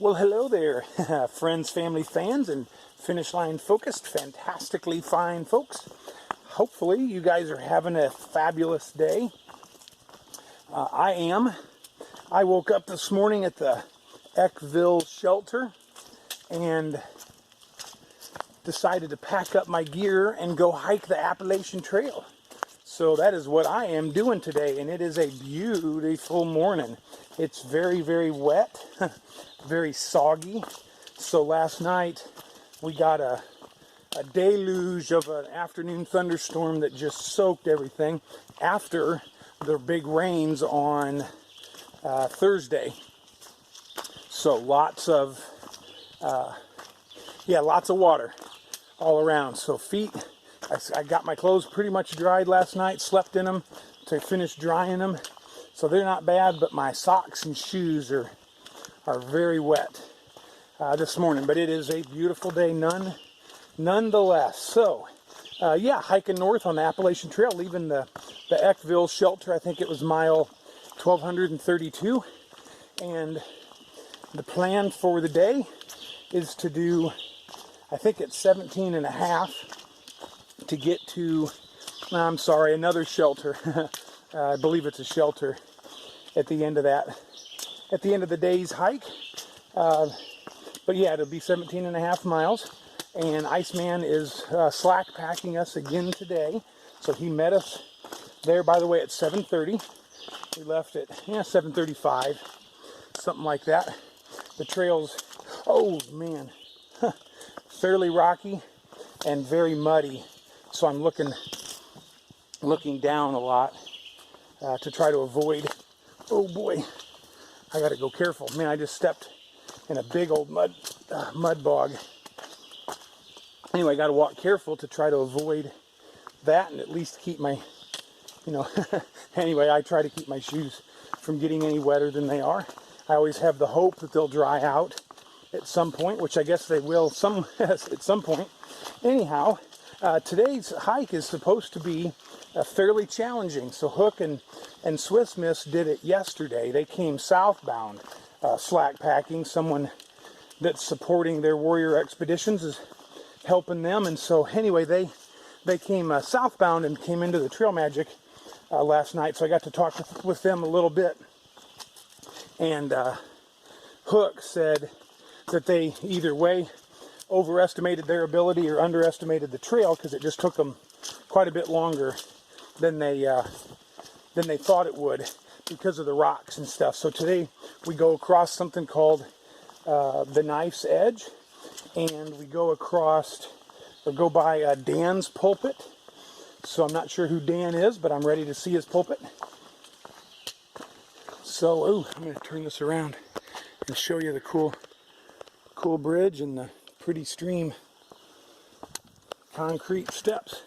Well, hello there, friends, family, fans, and finish line focused, fantastically fine folks. Hopefully you guys are having a fabulous day. I am. I woke up this morning at the Eckville shelter and decided to pack up my gear and go hike the Appalachian Trail. So that is what I am doing today, and it is a beautiful morning. It's very, very wet, very soggy. So last night we got a deluge of an afternoon thunderstorm that just soaked everything after the big rains on Thursday. So lots of water all around. So feet, I got my clothes pretty much dried last night, slept in them to finish drying them. So they're not bad, but my socks and shoes are very wet this morning. But it is a beautiful day nonetheless. So hiking north on the Appalachian Trail, leaving the Eckville shelter. I think it was mile 1232. And the plan for the day is to do, I think it's 17 and a half to get to, another shelter. I believe it's a shelter at the end of the day's hike. But yeah, it'll be 17 and a half miles. And Iceman is slack packing us again today. So he met us there, by the way, at 7:30. We left at 7:35, something like that. The trail's, oh man, fairly rocky and very muddy. So I'm looking down a lot to try to avoid, oh boy, I gotta go careful. Man, I just stepped in a big old mud bog. Anyway, I gotta walk careful to try to avoid that and at least keep my, anyway, I try to keep my shoes from getting any wetter than they are. I always have the hope that they'll dry out at some point, which I guess they will at some point. Anyhow, today's hike is supposed to be fairly challenging. So Hook and Swiss Miss did it yesterday. They came southbound, slack packing. Someone that's supporting their warrior expeditions is helping them. And so anyway, they came southbound and came into the Trail Magic last night. So I got to talk with them a little bit. And Hook said that they either way overestimated their ability or underestimated the trail, because it just took them quite a bit longer than they thought it would because of the rocks and stuff. So today we go across something called the Knife's Edge, and we go by Dan's pulpit. So I'm not sure who Dan is, but I'm ready to see his pulpit. So, I'm going to turn this around and show you the cool bridge and the pretty stream concrete steps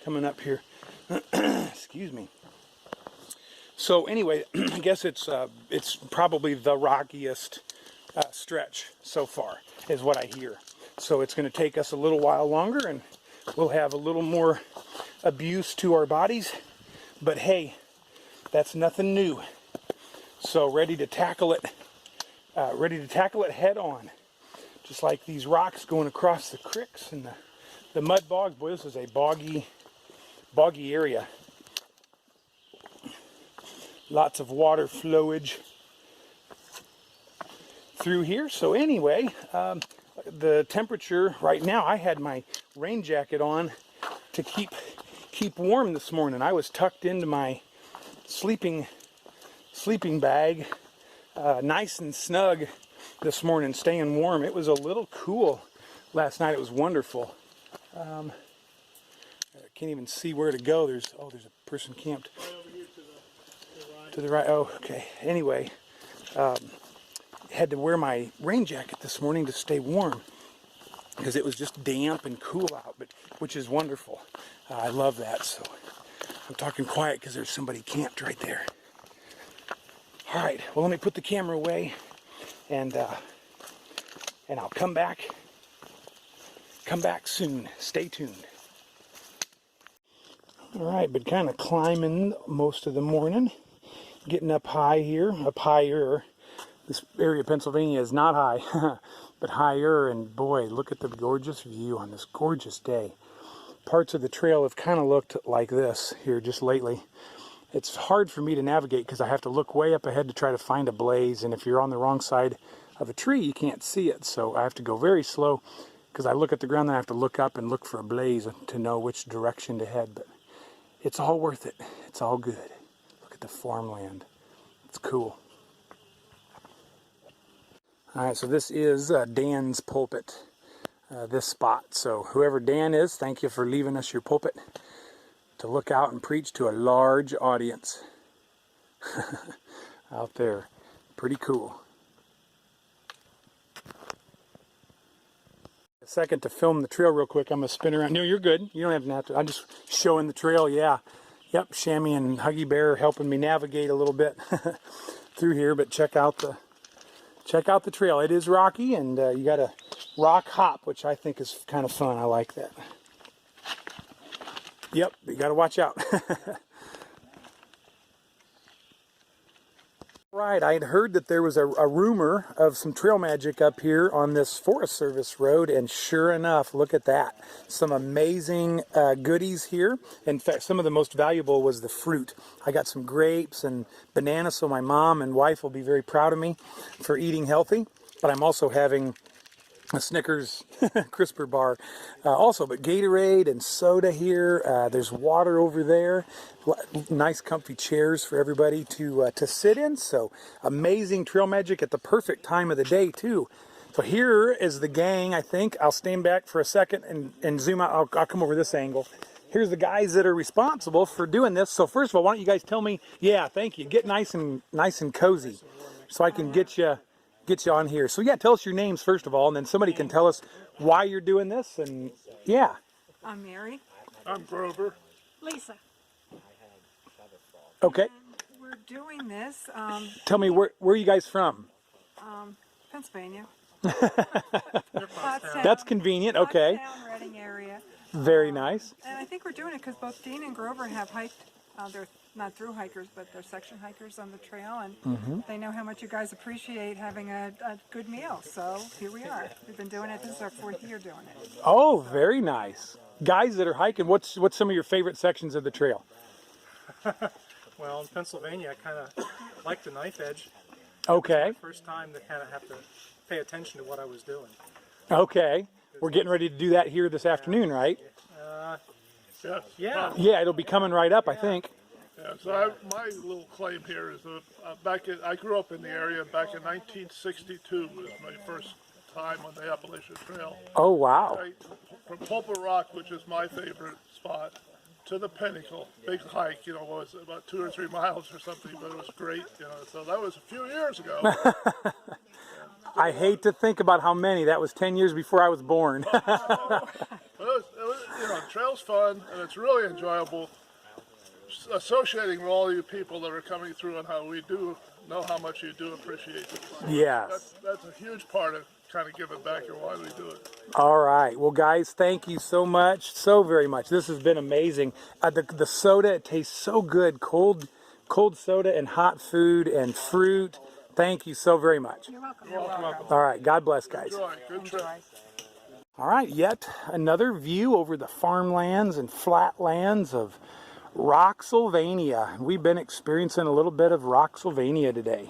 coming up here. Excuse me. So anyway, I guess it's probably the rockiest stretch so far, is what I hear. So it's going to take us a little while longer, and we'll have a little more abuse to our bodies. But hey, that's nothing new. So ready to tackle it head on. Just like these rocks going across the creeks and the mud bogs. Boy, this is a boggy area. Lots of water flowage through here. So anyway, the temperature right now, I had my rain jacket on to keep warm this morning. I was tucked into my sleeping bag, nice and snug this morning, staying warm. It was a little cool last night. It was wonderful. I can't even see where to go. There's a person camped right over here to the right. Oh, okay. Anyway, had to wear my rain jacket this morning to stay warm because it was just damp and cool out, which is wonderful. I love that. So I'm talking quiet because there's somebody camped right there. All right, well, let me put the camera away, and I'll come back soon. Stay tuned. All right, been kind of climbing most of the morning, getting up higher This area of Pennsylvania is not high, but higher, and boy, look at the gorgeous view on this gorgeous day. Parts of the trail have kind of looked like this here just lately. It's hard for me to navigate because I have to look way up ahead to try to find a blaze, and if you're on the wrong side of a tree, you can't see it, so I have to go very slow because I look at the ground and I have to look up and look for a blaze to know which direction to head, but it's all worth it. It's all good. Look at the farmland. It's cool. All right, so this is Dan's pulpit, this spot. So whoever Dan is, thank you for leaving us your pulpit to look out and preach to a large audience out there. Pretty cool. A second to film the trail real quick. I'm going to spin around. No, you're good. You don't have to. I'm just showing the trail, yeah. Yep, Shammy and Huggy Bear are helping me navigate a little bit through here, but check out the trail. It is rocky, and you got a rock hop, which I think is kind of fun. I like that. Yep, you got to watch out. Right, I had heard that there was a rumor of some trail magic up here on this Forest Service road, and sure enough, look at that. Some amazing goodies here. In fact, some of the most valuable was the fruit. I got some grapes and bananas, so my mom and wife will be very proud of me for eating healthy. But I'm also having a Snickers crisper bar also, but Gatorade and soda here. There's water over there. Nice comfy chairs for everybody to sit in. So amazing trail magic at the perfect time of the day too. So here is the gang. I think I'll stand back for a second and zoom out. I'll come over this angle. Here's the guys that are responsible for doing this. So first of all, why don't you guys tell me? Yeah, thank you. Get nice and cozy so I can get you on here. So yeah, tell us your names first of all, and then somebody can tell us why you're doing this. And yeah. I'm Mary. I'm Grover. Lisa. Okay. And we're doing this. Tell me where are you guys from? Pennsylvania. That's convenient. Okay. Pottstown, Reading area. Very nice. And I think we're doing it because both Dean and Grover have hiked. They're not through hikers, but they're section hikers on the trail, and they know how much you guys appreciate having a good meal. So here we are. We've been doing it. This is our 4th year doing it. Oh, very nice. Guys that are hiking, what's some of your favorite sections of the trail? Well, in Pennsylvania, I kind of like the knife edge. Okay. It's my first time to kind of have to pay attention to what I was doing. Okay. We're getting ready to do that here this afternoon, right? Yeah. Yeah, it'll be coming right up, I think. Yeah, so my little claim here is that I grew up in the area back in 1962 was my first time on the Appalachian Trail. Oh, wow. From Pulpit Rock, which is my favorite spot, to the Pinnacle. Big hike, was about 2 or 3 miles or something, but it was great, so that was a few years ago. I hate to think about how many. That was 10 years before I was born. Trail's fun, and it's really enjoyable. Associating with all you people that are coming through and how we do know how much you do appreciate it. Yes. That's a huge part of kind of giving back and why we do it. All right. Well, guys, thank you so much, so very much. This has been amazing. The soda, it tastes so good. Cold soda and hot food and fruit. Thank you so very much. You're welcome. You're welcome. All right. God bless, guys. Enjoy. Good trip. All right. Yet another view over the farmlands and flatlands of Rocksylvania. We've been experiencing a little bit of Rocksylvania today.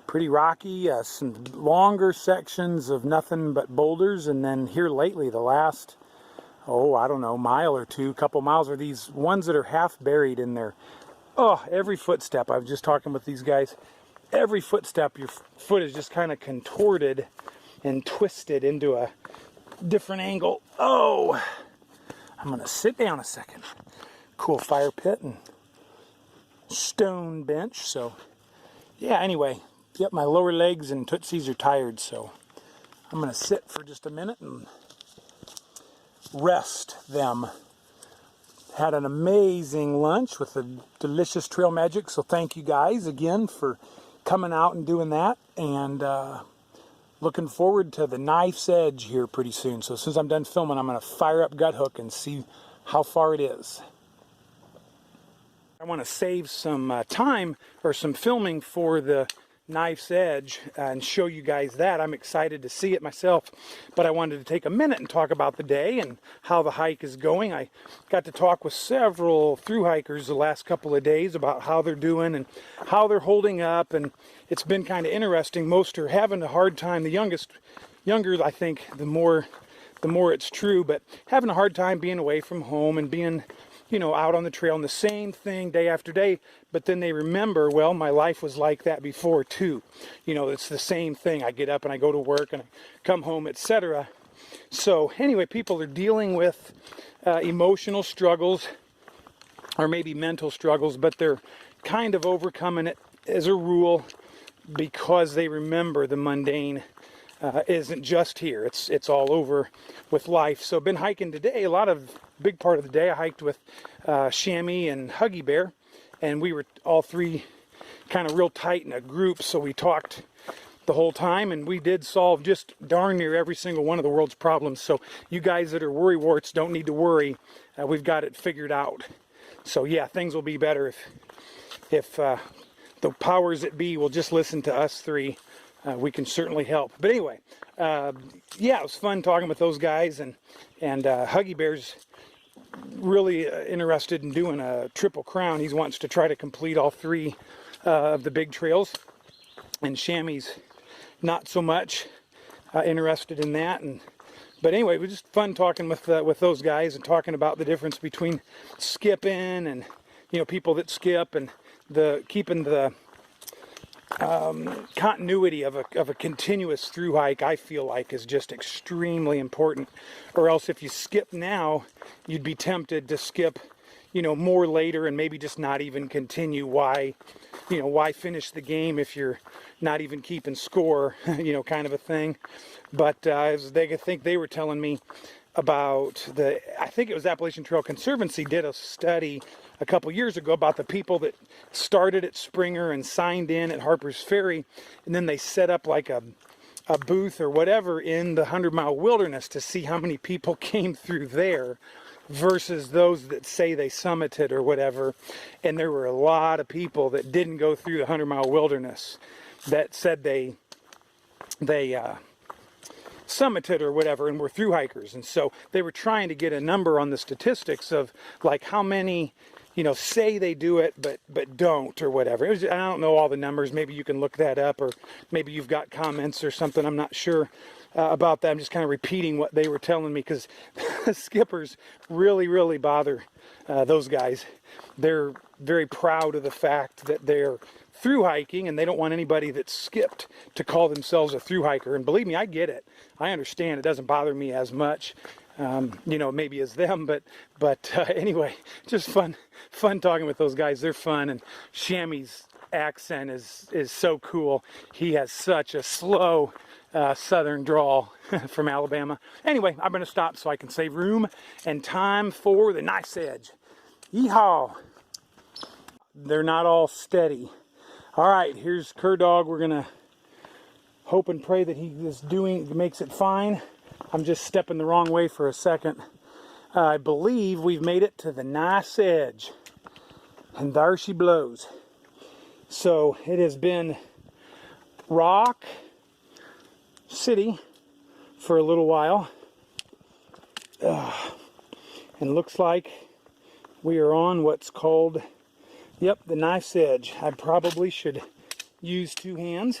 Pretty rocky, some longer sections of nothing but boulders, and then here lately, the last, I don't know, mile or two, couple miles, are these ones that are half buried in there. Oh, every footstep, I was just talking with these guys, every footstep, your foot is just kind of contorted and twisted into a different angle. Oh, I'm going to sit down a second. Cool fire pit and stone bench. So yeah, anyway, yep, my lower legs and tootsies are tired, so I'm going to sit for just a minute and rest them. Had an amazing lunch with the delicious trail magic, so thank you guys again for coming out and doing that, and looking forward to the knife's edge here pretty soon. So as soon as I'm done filming, I'm going to fire up Gut Hook and see how far it is. I want to save some time or some filming for the Knife's Edge and show you guys that. I'm excited to see it myself, but I wanted to take a minute and talk about the day and how the hike is going. I got to talk with several thru hikers the last couple of days about how they're doing and how they're holding up, and it's been kind of interesting. Most are having a hard time. The younger, I think, the more it's true, but having a hard time being away from home and being, out on the trail and the same thing day after day. But then they remember, well, my life was like that before too. It's the same thing. I get up and I go to work and I come home, etc. So anyway, people are dealing with emotional struggles or maybe mental struggles, but they're kind of overcoming it as a rule because they remember the mundane isn't just here. It's all over with life. So I've been hiking today. Big part of the day I hiked with Shammy and Huggy Bear, and we were all three kind of real tight in a group, so we talked the whole time, and we did solve just darn near every single one of the world's problems. So you guys that are worrywarts don't need to worry. We've got it figured out. So yeah, things will be better if the powers that be will just listen to us three. We can certainly help. But anyway, yeah, it was fun talking with those guys, and Huggy Bear's really interested in doing a triple crown. He wants to try to complete all three of the big trails, and Shammy's not so much interested in that. But anyway, it was just fun talking with those guys and talking about the difference between skipping and people that skip and keeping the continuity of a continuous through hike. I feel like is just extremely important, or else if you skip now, you'd be tempted to skip more later and maybe just not even continue. Why finish the game if you're not even keeping score, kind of a thing. But I think they were telling me about I think it was Appalachian Trail Conservancy did a study a couple years ago about the people that started at Springer and signed in at Harper's Ferry, and then they set up like a booth or whatever in the 100-mile wilderness to see how many people came through there versus those that say they summited or whatever. And there were a lot of people that didn't go through the 100-mile wilderness that said they summited or whatever and were through hikers. And so they were trying to get a number on the statistics of like how many say they do it but don't or whatever. I don't know all the numbers. Maybe you can look that up, or maybe you've got comments or something. I'm not sure about that. I'm just kind of repeating what they were telling me, because skippers really bother those guys. They're very proud of the fact that they're through hiking, and they don't want anybody that's skipped to call themselves a through hiker. And believe me, I get it. I understand. It doesn't bother me as much, maybe as them, but anyway, just fun talking with those guys. They're fun, and Shammy's accent is so cool. He has such a slow southern drawl from Alabama. Anyway, I'm going to stop so I can save room and time for the Knife's Edge. Yeehaw! They're not all steady. All right, here's Cur Dog. We're going to hope and pray that he makes it fine. I'm just stepping the wrong way for a second. I believe we've made it to the Knife's Edge, and there she blows. So it has been Rock City for a little while, and looks like we are on what's called, the Knife's Edge. I probably should use two hands.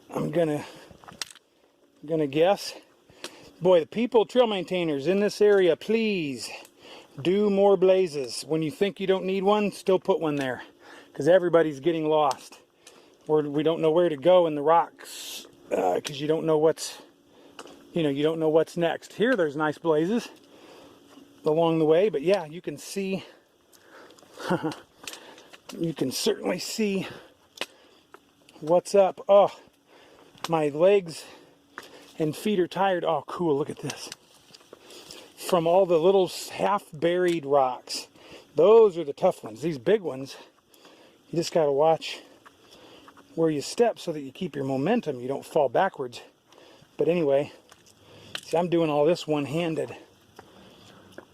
I'm gonna guess. Boy, the people, trail maintainers in this area, please do more blazes. When you think you don't need one, still put one there, because everybody's getting lost. Or we don't know where to go in the rocks, because you don't know what's next. Here, there's nice blazes along the way, but yeah, you can see, you can certainly see what's up. Oh, my legs and feet are tired. Oh, cool, look at this. From all the little half-buried rocks. Those are the tough ones. These big ones, you just got to watch where you step so that you keep your momentum. You don't fall backwards. But anyway, see, I'm doing all this one-handed.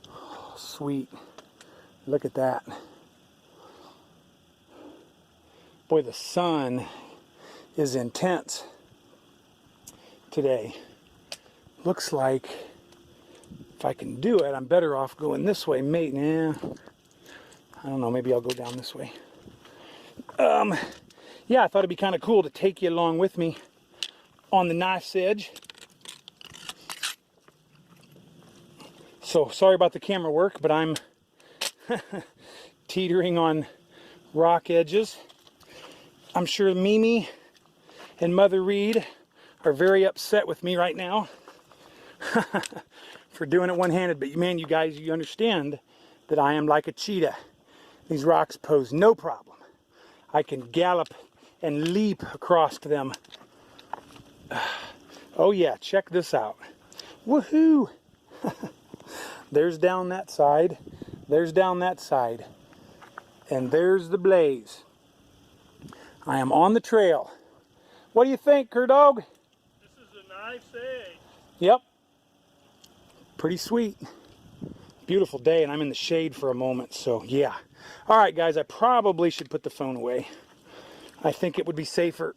Oh, sweet. Look at that. Boy, the sun is intense today. Looks like if I can do it, I'm better off going this way. Nah, I don't know. Maybe I'll go down this way. Yeah, I thought it'd be kind of cool to take you along with me on the knife's edge. So sorry about the camera work, but I'm teetering on rock edges. I'm sure Mimi and Mother Reed are very upset with me right now for doing it one-handed. But man, you guys, you understand that I am like a cheetah. These rocks pose no problem. I can gallop and leap across them. Oh yeah, check this out. Woohoo! There's down that side. There's down that side. And there's the blaze. I am on the trail. What do you think, Curdog? This is a nice egg. Yep. Pretty sweet. Beautiful day, and I'm in the shade for a moment, so yeah. All right, guys, I probably should put the phone away. I think it would be safer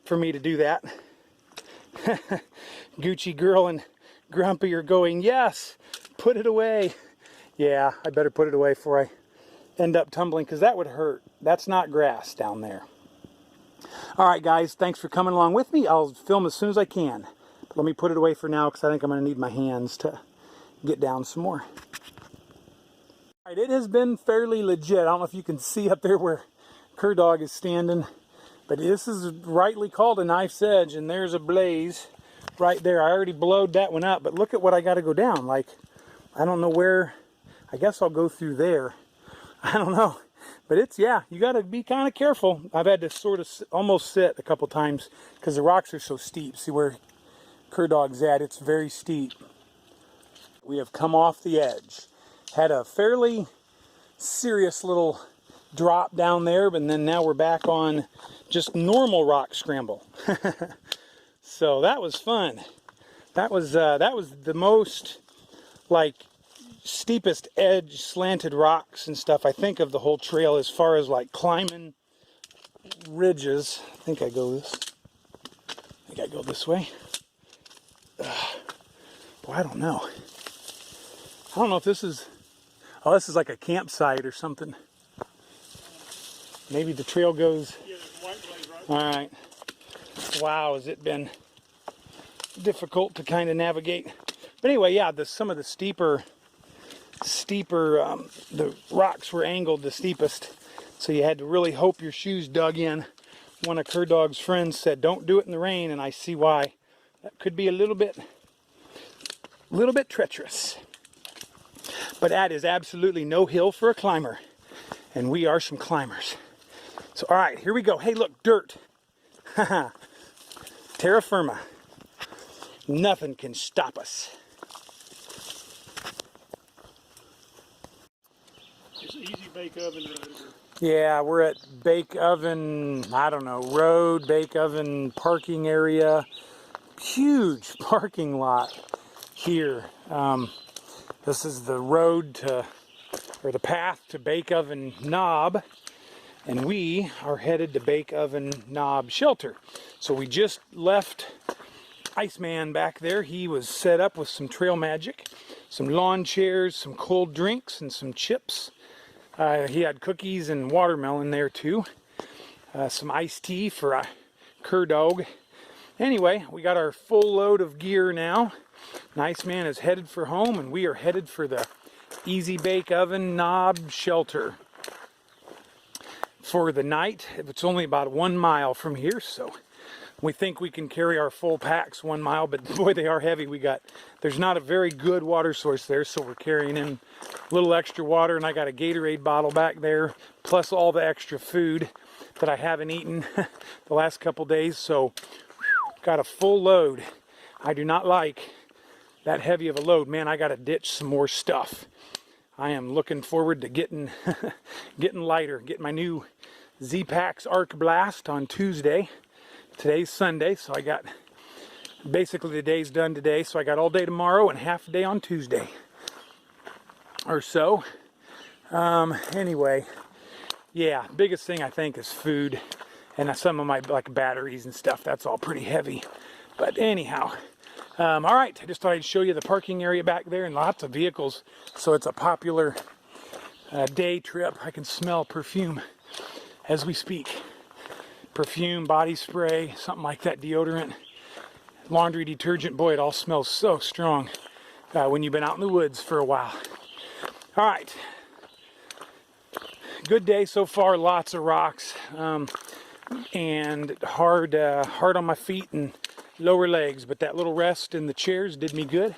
for me to do that. Gucci Girl and Grumpy are going, yes, put it away. Yeah, I better put it away before I end up tumbling, because that would hurt. That's not grass down there. All right, guys, thanks for coming along with me. I'll film as soon as I can. But let me put it away for now, because I think I'm going to need my hands to get down some more. All right, it has been fairly legit. I don't know if you can see up there where Curdog is standing, but this is rightly called a knife's edge, and there's a blaze right there. I already blowed that one up, but look at what I got to go down. Like, I don't know where. I guess I'll go through there. I don't know. But it's, yeah, you got to be kind of careful. I've had to sort of almost sit a couple times because the rocks are so steep. See where Curdog's at? It's very steep. We have come off the edge. Had a fairly serious little drop down there, but then now we're back on just normal rock scramble. So that was fun. That was the most, like, steepest edge slanted rocks and stuff I think of the whole trail, as far as like climbing ridges. I think I go this way. Boy, I don't know. I don't know if this is, oh, this is like a campsite or something. Maybe the trail goes. All right. Wow, has it been difficult to kind of navigate. But anyway, yeah, some of the steeper, the rocks were angled the steepest, so you had to really hope your shoes dug in. One of Curdog's friends said, don't do it in the rain, and I see why. That could be a little bit treacherous. But that is absolutely no hill for a climber, and we are some climbers. So all right, here we go. Hey, look, dirt. Terra firma. Nothing can stop us. It's an easy bake oven road. Yeah, we're at Bake Oven, I don't know, road, Bake Oven parking area. Huge parking lot here. This is the road to, or the path to Bake Oven Knob. And we are headed to Bake Oven Knob Shelter. So we just left Iceman back there. He was set up with some trail magic, some lawn chairs, some cold drinks, and some chips. He had cookies and watermelon there too. Some iced tea for Curdog. Anyway, we got our full load of gear now. Iceman is headed for home, and we are headed for the Easy Bake Oven Knob Shelter for the night. It's only about 1 mile from here, so we think we can carry our full packs 1 mile, but boy, they are heavy. There's not a very good water source there, so we're carrying in a little extra water, and I got a Gatorade bottle back there, plus all the extra food that I haven't eaten the last couple days, so got a full load. I do not like that heavy of a load. Man, I got to ditch some more stuff. I am looking forward to getting lighter, getting my new Z-Packs Arc Blast on Tuesday. Today's Sunday, so I got basically the day's done today, so I got all day tomorrow and half a day on Tuesday or so. Anyway, Yeah, biggest thing I think is food, and some of my like batteries and stuff. That's all pretty heavy. But anyhow, all right. I just thought I'd show you the parking area back there, and lots of vehicles. So it's a popular day trip. I can smell perfume as we speak. Perfume, body spray, something like that, deodorant, laundry detergent. Boy, it all smells so strong when you've been out in the woods for a while. All right. Good day so far. Lots of rocks and hard on my feet and lower legs. But that little rest in the chairs did me good.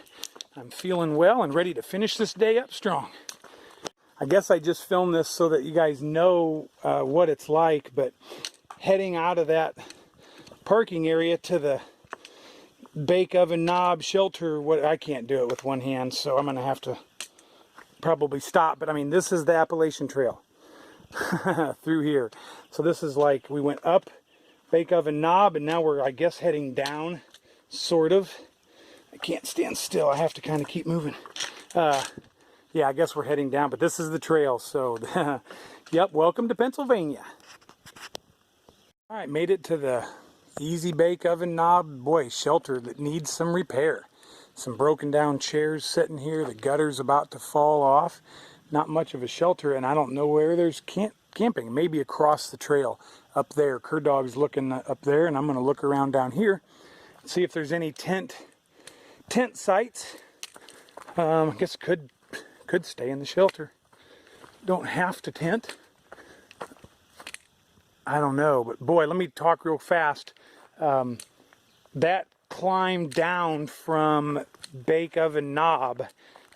I'm feeling well and ready to finish this day up strong. I guess I just filmed this so that you guys know what it's like. But heading out of that parking area to the bake oven knob shelter, I can't do it with one hand, so I'm gonna have to probably stop. But I mean, this is the Appalachian Trail through here. So this is like, we went up bake oven knob and now we're, I guess, heading down, sort of. I can't stand still, I have to kind of keep moving. Yeah, I guess we're heading down, but this is the trail, so yep, welcome to Pennsylvania. All right, made it to the easy bake oven knob, boy, shelter that needs some repair. Some broken down chairs sitting here, the gutter's about to fall off. Not much of a shelter, and I don't know where there's camping. Maybe across the trail up there. Cur Dog's looking up there, and I'm going to look around down here, see if there's any tent sites. I guess could stay in the shelter. Don't have to tent. I don't know, but boy, let me talk real fast. That climb down from bake oven knob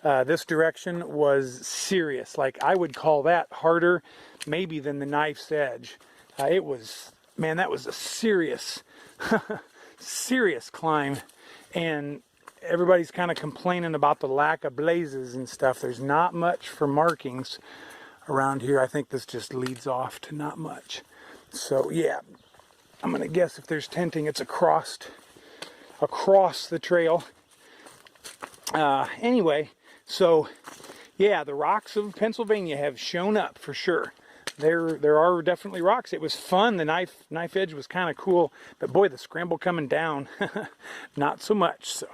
this direction was serious. Like, I would call that harder maybe than the knife's edge. It was, man, that was a serious serious climb, and everybody's kind of complaining about the lack of blazes and stuff. There's not much for markings around here. I think this just leads off to not much. So yeah, I'm gonna guess if there's tenting, it's across the trail. Anyway, so yeah, the rocks of Pennsylvania have shown up for sure. There are definitely rocks. It was fun. The knife edge was kind of cool, but boy, the scramble coming down, not so much. So,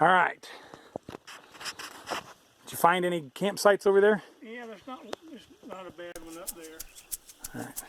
all right. Did you find any campsites over there? Yeah, there's not a bad one up there. All right.